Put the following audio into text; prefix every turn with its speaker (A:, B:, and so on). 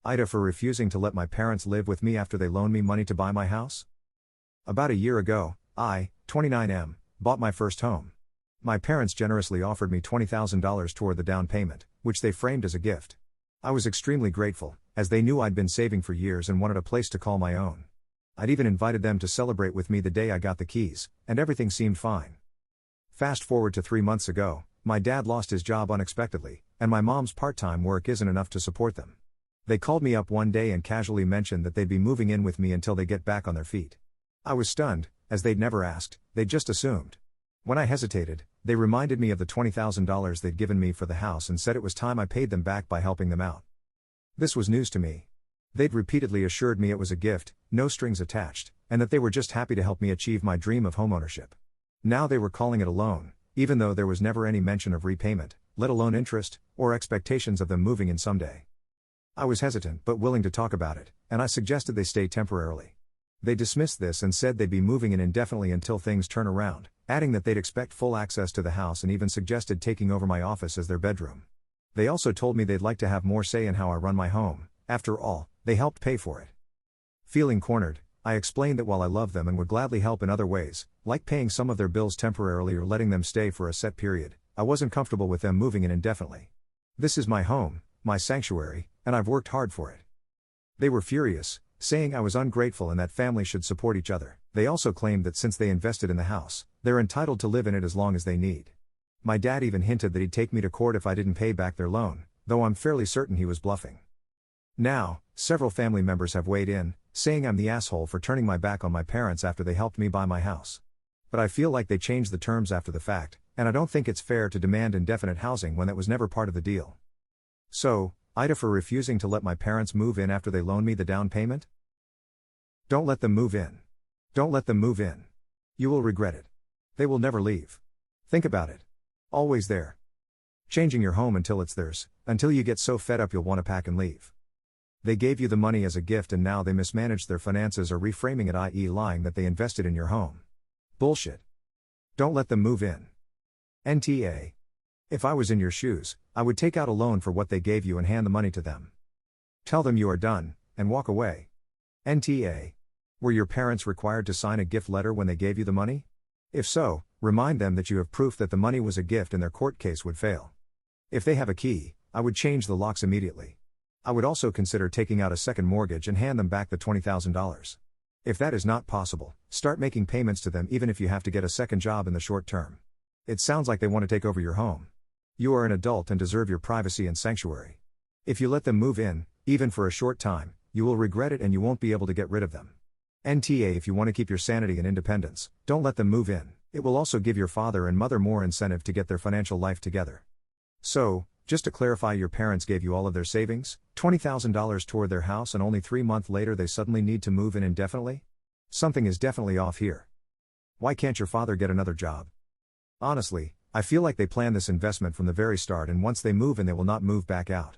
A: AITA for refusing to let my parents live with me after they loaned me money to buy my house? About a year ago, I, 29M, bought my first home. My parents generously offered me $20,000 toward the down payment, which they framed as a gift. I was extremely grateful, as they knew I'd been saving for years and wanted a place to call my own. I'd even invited them to celebrate with me the day I got the keys, and everything seemed fine. Fast forward to 3 months ago, my dad lost his job unexpectedly, and my mom's part-time work isn't enough to support them. They called me up one day and casually mentioned that they'd be moving in with me until they get back on their feet. I was stunned, as they'd never asked, they'd just assumed. When I hesitated, they reminded me of the $20,000 they'd given me for the house and said it was time I paid them back by helping them out. This was news to me. They'd repeatedly assured me it was a gift, no strings attached, and that they were just happy to help me achieve my dream of homeownership. Now they were calling it a loan, even though there was never any mention of repayment, let alone interest, or expectations of them moving in someday. I was hesitant but willing to talk about it, and I suggested they stay temporarily. They dismissed this and said they'd be moving in indefinitely until things turn around, adding that they'd expect full access to the house and even suggested taking over my office as their bedroom. They also told me they'd like to have more say in how I run my home. After all, they helped pay for it. Feeling cornered, I explained that while I love them and would gladly help in other ways, like paying some of their bills temporarily or letting them stay for a set period, I wasn't comfortable with them moving in indefinitely. This is my home, my sanctuary, and I've worked hard for it. They were furious, saying I was ungrateful and that families should support each other. They also claimed that since they invested in the house, they're entitled to live in it as long as they need. My dad even hinted that he'd take me to court if I didn't pay back their loan, though I'm fairly certain he was bluffing. Now, several family members have weighed in, saying I'm the asshole for turning my back on my parents after they helped me buy my house. But I feel like they changed the terms after the fact, and I don't think it's fair to demand indefinite housing when that was never part of the deal. So, AITA for refusing to let my parents move in after they loaned me the down payment? Don't let them move in. Don't let them move in. You will regret it. They will never leave. Think about it. Always there. Changing your home until it's theirs, until you get so fed up you'll want to pack and leave. They gave you the money as a gift and now they mismanaged their finances or reframing it, i.e. lying that they invested in your home. Bullshit. Don't let them move in. NTA. If I was in your shoes, I would take out a loan for what they gave you and hand the money to them. Tell them you are done, and walk away. NTA. Were your parents required to sign a gift letter when they gave you the money? If so, remind them that you have proof that the money was a gift and their court case would fail. If they have a key, I would change the locks immediately. I would also consider taking out a second mortgage and hand them back the $20,000. If that is not possible, start making payments to them even if you have to get a second job in the short term. It sounds like they want to take over your home. You are an adult and deserve your privacy and sanctuary. If you let them move in, even for a short time, you will regret it and you won't be able to get rid of them. NTA. If you want to keep your sanity and independence, don't let them move in. It will also give your father and mother more incentive to get their financial life together. So, just to clarify, your parents gave you all of their savings, $20,000 toward their house, and only 3 months later they suddenly need to move in indefinitely? Something is definitely off here. Why can't your father get another job? Honestly, I feel like they planned this investment from the very start, and once they move in they will not move back out.